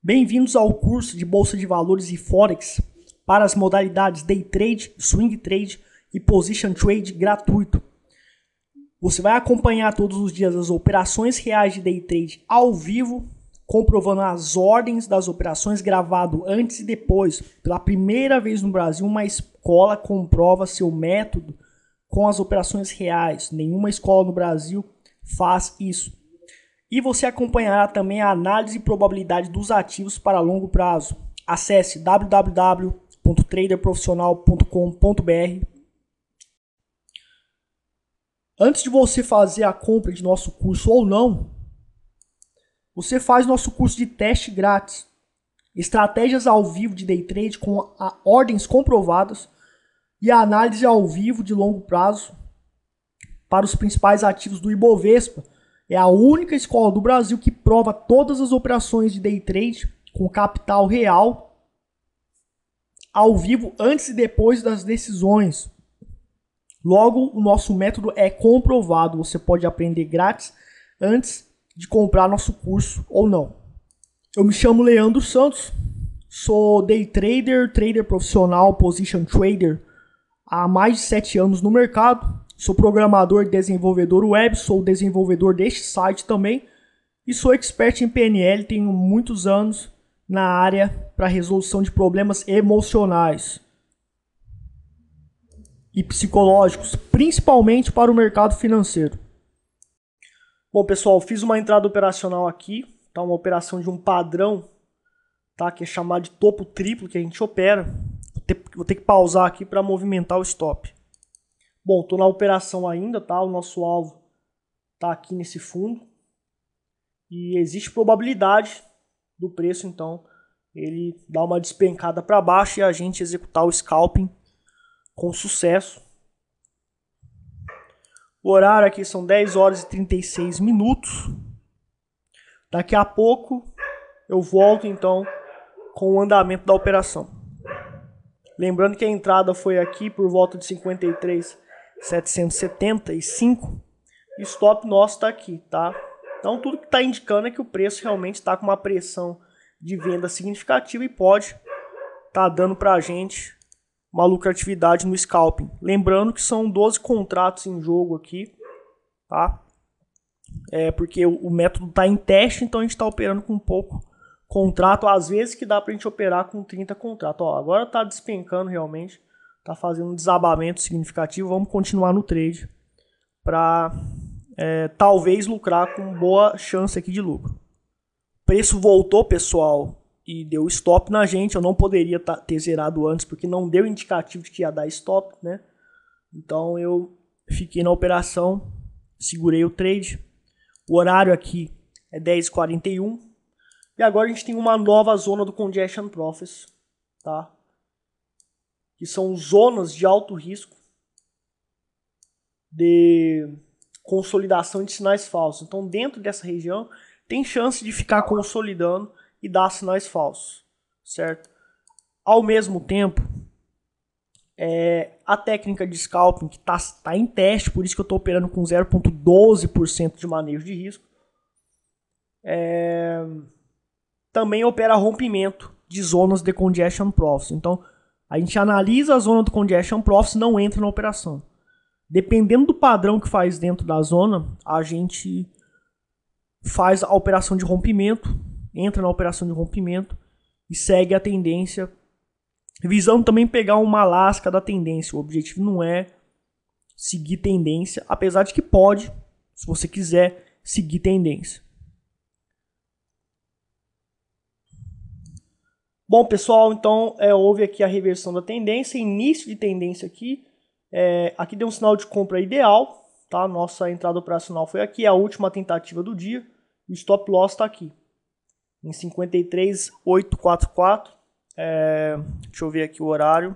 Bem-vindos ao curso de Bolsa de Valores e Forex para as modalidades Day Trade, Swing Trade e Position Trade gratuito. Você vai acompanhar todos os dias as operações reais de Day Trade ao vivo, comprovando as ordens das operações gravado antes e depois. Pela primeira vez no Brasil, uma escola comprova seu método com as operações reais. Nenhuma escola no Brasil faz isso. E você acompanhará também a análise e probabilidade dos ativos para longo prazo. Acesse www.traderprofissional.com.br. Antes de você fazer a compra de nosso curso ou não, você faz nosso curso de teste grátis. Estratégias ao vivo de day trade com ordens comprovadas e a análise ao vivo de longo prazo para os principais ativos do Ibovespa. É a única escola do Brasil que prova todas as operações de day trade com capital real ao vivo antes e depois das decisões. Logo, o nosso método é comprovado. Você pode aprender grátis antes de comprar nosso curso ou não. Eu me chamo Leandro Santos, sou day trader, trader profissional, position trader há mais de 7 anos no mercado. Sou programador e desenvolvedor web, sou desenvolvedor deste site também e sou expert em PNL, tenho muitos anos na área para resolução de problemas emocionais e psicológicos, principalmente para o mercado financeiro. Bom, pessoal, fiz uma entrada operacional aqui, tá? Uma operação de um padrão, tá? Que é chamado de topo triplo que a gente opera. Vou ter que pausar aqui para movimentar o stop. Bom, estou na operação ainda, tá? O nosso alvo está aqui nesse fundo. E existe probabilidade do preço, então, ele dar uma despencada para baixo e a gente executar o scalping com sucesso. O horário aqui são 10 horas e 36 minutos. Daqui a pouco eu volto, então, com o andamento da operação. Lembrando que a entrada foi aqui por volta de 53.775 e o stop nosso está aqui, tá? Então tudo que está indicando é que o preço realmente está com uma pressão de venda significativa e pode estar dando para a gente uma lucratividade no scalping. Lembrando que são 12 contratos em jogo aqui, tá? Porque o método está em teste, então a gente está operando com pouco contrato, às vezes que dá pra gente operar com 30 contratos. Ó, agora tá despencando realmente, tá fazendo um desabamento significativo. Vamos continuar no trade para talvez lucrar com boa chance aqui de lucro. O preço voltou, pessoal, e deu stop na gente. Eu não poderia ter zerado antes porque não deu indicativo de que ia dar stop, né? Então eu fiquei na operação, segurei o trade. O horário aqui é 10h41. E agora a gente tem uma nova zona do Congestion Profits, tá? Que são zonas de alto risco de consolidação de sinais falsos. Então, dentro dessa região, tem chance de ficar consolidando e dar sinais falsos, certo? Ao mesmo tempo, a técnica de scalping, que tá em teste, por isso que eu estou operando com 0,12% de manejo de risco, também opera rompimento de zonas de Congestion Profits. Então, a gente analisa a zona do Congestion Profits e não entra na operação. Dependendo do padrão que faz dentro da zona, a gente faz a operação de rompimento, entra na operação de rompimento e segue a tendência, visando também pegar uma lasca da tendência. O objetivo não é seguir tendência, apesar de que pode, se você quiser, seguir tendência. Bom, pessoal, então houve aqui a reversão da tendência, início de tendência aqui. Aqui deu um sinal de compra ideal, tá? Nossa entrada operacional foi aqui, a última tentativa do dia. O stop loss está aqui, em 53.844. Deixa eu ver aqui o horário.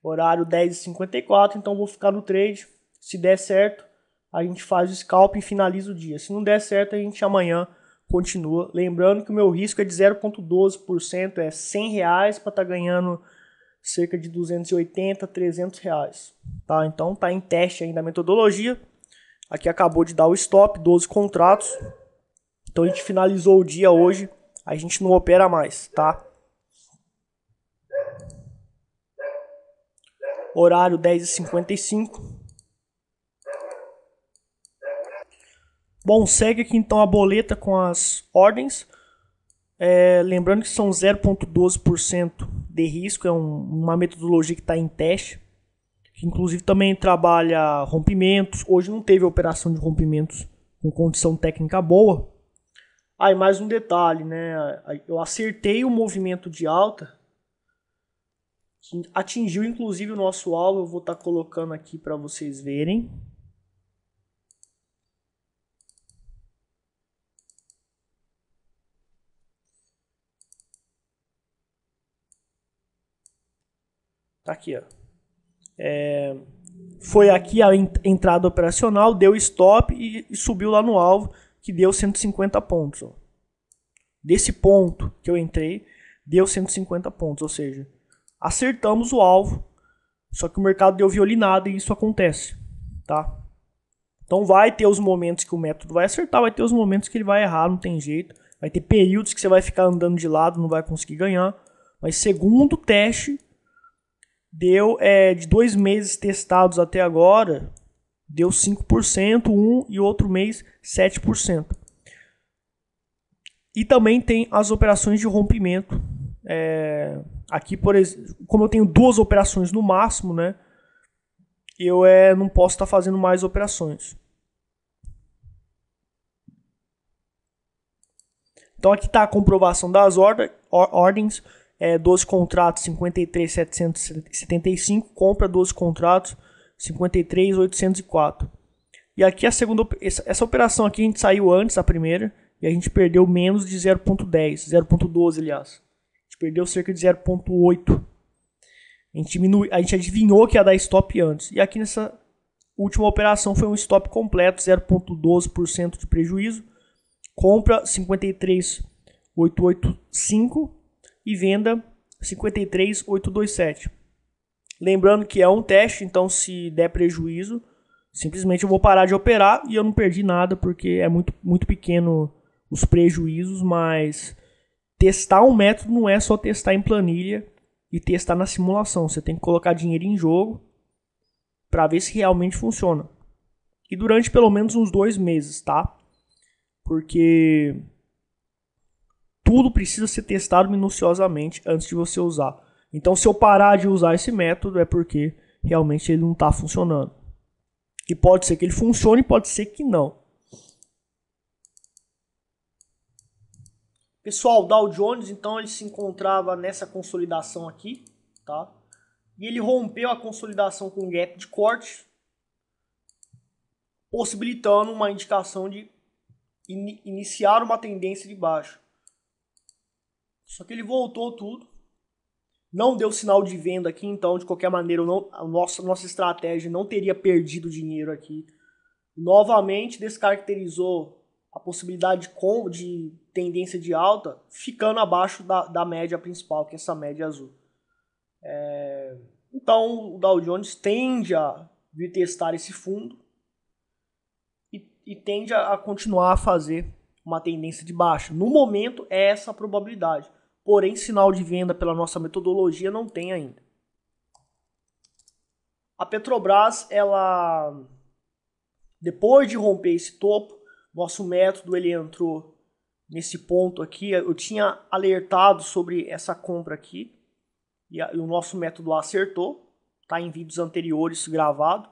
Horário 10h54, então vou ficar no trade. Se der certo, a gente faz o scalp e finaliza o dia. Se não der certo, a gente amanhã continua. Lembrando que o meu risco é de 0,12%, é R$100 para estar ganhando cerca de 280, R$300, tá? Então tá em teste ainda a metodologia. Aqui acabou de dar o stop, 12 contratos. Então a gente finalizou o dia hoje, a gente não opera mais, tá? Horário 10h55. Bom, segue aqui então a boleta com as ordens. Lembrando que são 0,12% de risco, é uma metodologia que está em teste, que inclusive também trabalha rompimentos. Hoje não teve operação de rompimentos com condição técnica boa. E mais um detalhe, né? Eu acertei o movimento de alta, que atingiu inclusive o nosso alvo. Eu vou estar colocando aqui para vocês verem. Tá aqui, ó. Foi aqui a entrada operacional, deu stop e subiu lá no alvo, que deu 150 pontos. Ó. Desse ponto que eu entrei, deu 150 pontos, ou seja, acertamos o alvo, só que o mercado deu violinada e isso acontece, tá? Então vai ter os momentos que o método vai acertar, vai ter os momentos que ele vai errar, não tem jeito. Vai ter períodos que você vai ficar andando de lado, não vai conseguir ganhar. Mas segundo teste, deu de 2 meses testados até agora, deu 5%, um e outro mês 7%. E também tem as operações de rompimento. Aqui, por exemplo, como eu tenho 2 operações no máximo, né? Eu não posso estar fazendo mais operações. Então aqui está a comprovação das ordens. 12 contratos, 53.775, compra 12 contratos, 53.804. E aqui a segunda, essa operação aqui a gente saiu antes da primeira e a gente perdeu menos de 0.10, 0.12 aliás. A gente perdeu cerca de 0.8. A gente adivinhou que ia dar stop antes. E aqui nessa última operação foi um stop completo, 0.12% de prejuízo. Compra 53.885 e venda 53.827. Lembrando que é um teste, então se der prejuízo, simplesmente eu vou parar de operar e eu não perdi nada porque é muito, muito pequeno os prejuízos, mas testar um método não é só testar em planilha e testar na simulação. Você tem que colocar dinheiro em jogo para ver se realmente funciona. E durante pelo menos uns 2 meses, tá? Porque tudo precisa ser testado minuciosamente antes de você usar. Então, se eu parar de usar esse método, é porque realmente ele não está funcionando. E pode ser que ele funcione, pode ser que não. Pessoal, o Dow Jones, então, ele se encontrava nessa consolidação aqui, tá? E ele rompeu a consolidação com gap de corte, possibilitando uma indicação de iniciar uma tendência de baixa. Só que ele voltou tudo, não deu sinal de venda aqui, então de qualquer maneira a nossa estratégia não teria perdido dinheiro aqui. Novamente descaracterizou a possibilidade de tendência de alta, ficando abaixo da média principal, que é essa média azul. Então o Dow Jones tende a vir testar esse fundo e tende a continuar a fazer uma tendência de baixa. No momento é essa a probabilidade. Porém, sinal de venda pela nossa metodologia não tem ainda. A Petrobras, ela, depois de romper esse topo, nosso método ele entrou nesse ponto aqui. Eu tinha alertado sobre essa compra aqui e o nosso método acertou. Está em vídeos anteriores gravado.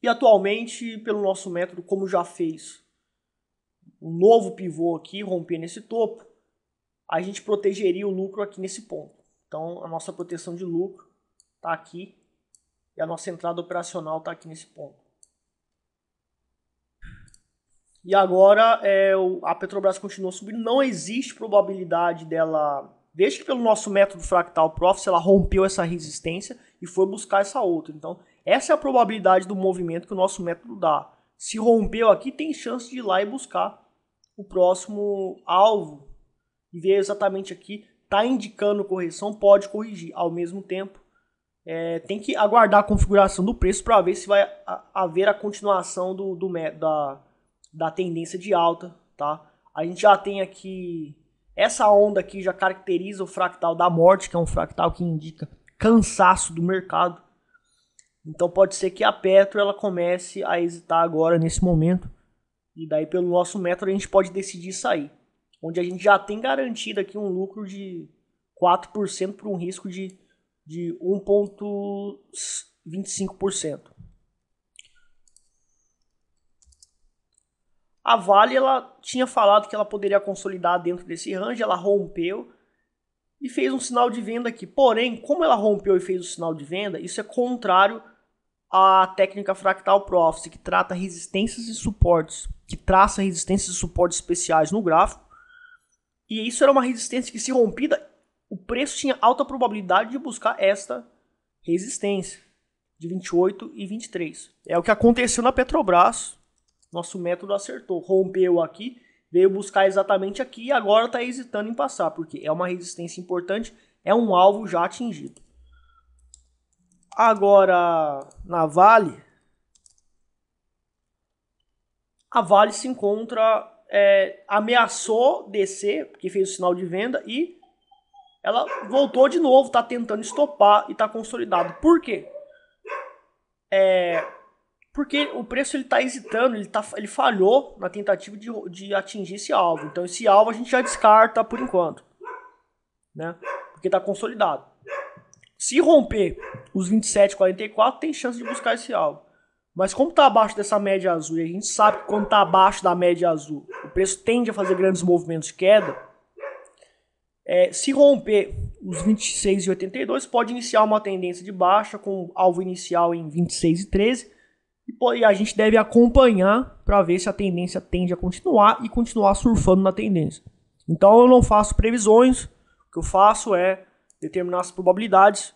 E atualmente, pelo nosso método, como já fez um novo pivô aqui, romper nesse topo, a gente protegeria o lucro aqui nesse ponto. Então, a nossa proteção de lucro está aqui e a nossa entrada operacional está aqui nesse ponto. E agora a Petrobras continua subindo. Não existe probabilidade dela, desde que pelo nosso método Fractal Profits, ela rompeu essa resistência e foi buscar essa outra. Então, essa é a probabilidade do movimento que o nosso método dá. Se rompeu aqui, tem chance de ir lá e buscar o próximo alvo e ver exatamente aqui. Está indicando correção, pode corrigir. Ao mesmo tempo, tem que aguardar a configuração do preço para ver se vai haver a continuação da tendência de alta, tá? A gente já tem aqui, essa onda aqui já caracteriza o fractal da morte, que é um fractal que indica cansaço do mercado. Então pode ser que a Petro ela comece a hesitar agora nesse momento. E daí pelo nosso método a gente pode decidir sair. Onde a gente já tem garantido aqui um lucro de 4% por um risco de 1,25%. A Vale ela tinha falado que ela poderia consolidar dentro desse range, ela rompeu e fez um sinal de venda aqui. Porém, como ela rompeu e fez o sinal de venda, isso é contrário à técnica fractal Prophecy, que trata resistências e suportes, que traça resistências e suportes especiais no gráfico. E isso era uma resistência que, se rompida, o preço tinha alta probabilidade de buscar esta resistência de 28 e 23. É o que aconteceu na Petrobras. Nosso método acertou. Rompeu aqui, veio buscar exatamente aqui e agora está hesitando em passar, porque é uma resistência importante, é um alvo já atingido. Agora, na Vale, a Vale se encontra, ameaçou descer, porque fez o sinal de venda, e ela voltou de novo, está tentando estopar e está consolidado. Por quê? Porque o preço está hesitando, ele falhou na tentativa de atingir esse alvo. Então esse alvo a gente já descarta por enquanto, né? Porque está consolidado. Se romper os 27,44, tem chance de buscar esse alvo. Mas como está abaixo dessa média azul, e a gente sabe que quando está abaixo da média azul, o preço tende a fazer grandes movimentos de queda, se romper os 26,82, pode iniciar uma tendência de baixa com alvo inicial em 26,13, e a gente deve acompanhar para ver se a tendência tende a continuar e continuar surfando na tendência. Então eu não faço previsões, o que eu faço é determinar as probabilidades,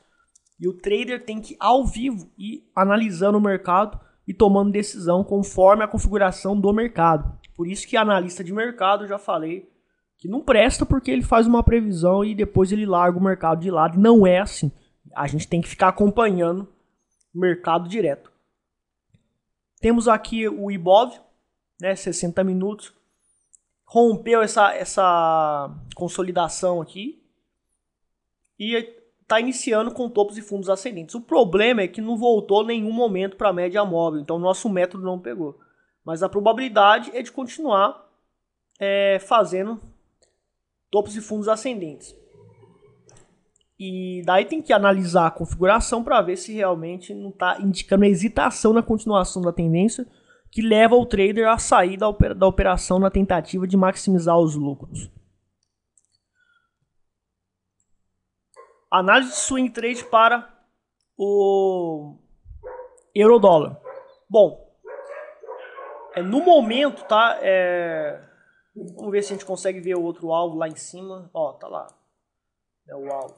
e o trader tem que ir ao vivo e analisando o mercado e tomando decisão conforme a configuração do mercado. Por isso que analista de mercado, já falei, que não presta, porque ele faz uma previsão e depois ele larga o mercado de lado. Não é assim. A gente tem que ficar acompanhando o mercado direto. Temos aqui o Ibov, né, 60 minutos. Rompeu essa consolidação aqui e está iniciando com topos e fundos ascendentes. O problema é que não voltou nenhum momento para a média móvel, então o nosso método não pegou. Mas a probabilidade é de continuar fazendo topos e fundos ascendentes. E daí tem que analisar a configuração para ver se realmente não está indicando hesitação na continuação da tendência, que leva o trader a sair da operação na tentativa de maximizar os lucros. Análise de swing trade para o euro-dólar. Bom, no momento, tá? Vamos ver se a gente consegue ver o outro alvo lá em cima. Ó, tá lá. É o alvo.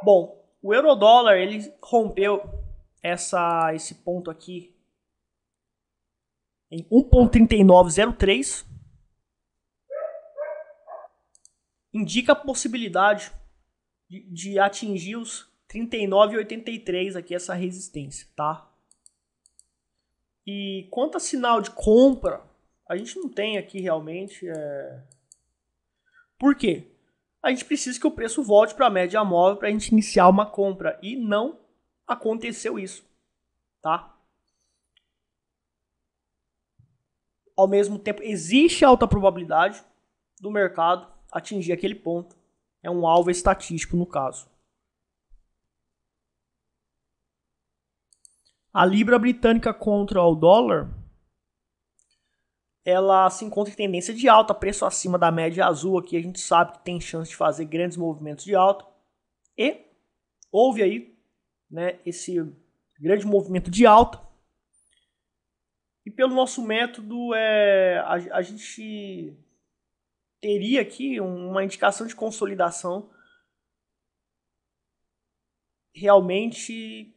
Bom, o euro-dólar ele rompeu esse ponto aqui em 1,3903. Indica a possibilidade de atingir os 39,83 aqui, essa resistência, tá? E quanto a sinal de compra, a gente não tem aqui realmente. Por quê? A gente precisa que o preço volte para a média móvel para a gente iniciar uma compra. E não aconteceu isso, tá? Ao mesmo tempo, existe alta probabilidade do mercado atingir aquele ponto. É um alvo estatístico no caso. A libra britânica contra o dólar, ela se encontra em tendência de alta, preço acima da média azul. Aqui a gente sabe que tem chance de fazer grandes movimentos de alta. E houve aí, né, esse grande movimento de alta. E pelo nosso método, a gente teria aqui uma indicação de consolidação. Realmente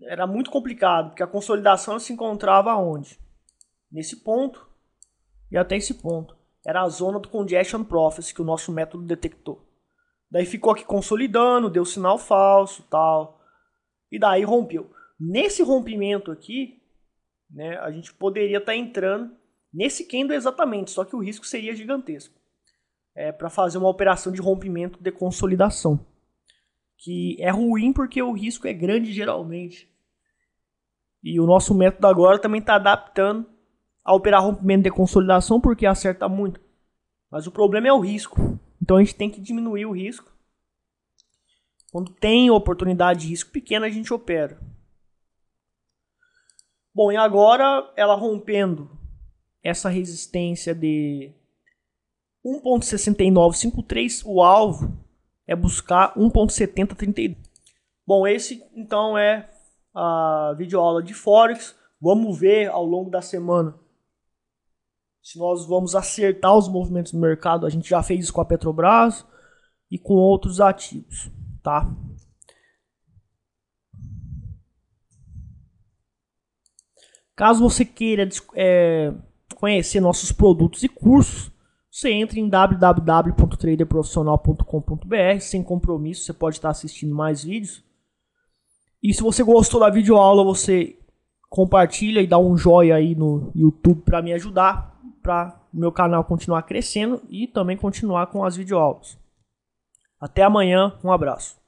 era muito complicado, porque a consolidação se encontrava onde? Nesse ponto e até esse ponto. Era a zona do Congestion Prophecy que o nosso método detectou. Daí ficou aqui consolidando, deu sinal falso, tal. E daí rompeu. Nesse rompimento aqui, né, a gente poderia estar entrando nesse candle exatamente, só que o risco seria gigantesco. Para fazer uma operação de rompimento de consolidação, que é ruim porque o risco é grande geralmente. E o nosso método agora também está adaptando a operar rompimento de consolidação porque acerta muito. Mas o problema é o risco. Então a gente tem que diminuir o risco. Quando tem oportunidade de risco pequena, a gente opera. Bom, e agora ela rompendo essa resistência de 1.6953, o alvo é buscar 1.7032. Bom, esse então é a videoaula de Forex. Vamos ver ao longo da semana se nós vamos acertar os movimentos do mercado. A gente já fez isso com a Petrobras e com outros ativos, tá? Caso você queira conhecer nossos produtos e cursos, você entra em www.traderprofissional.com.br sem compromisso, você pode estar assistindo mais vídeos. E se você gostou da videoaula, você compartilha e dá um joinha aí no YouTube para me ajudar, para o meu canal continuar crescendo e também continuar com as videoaulas. Até amanhã, um abraço.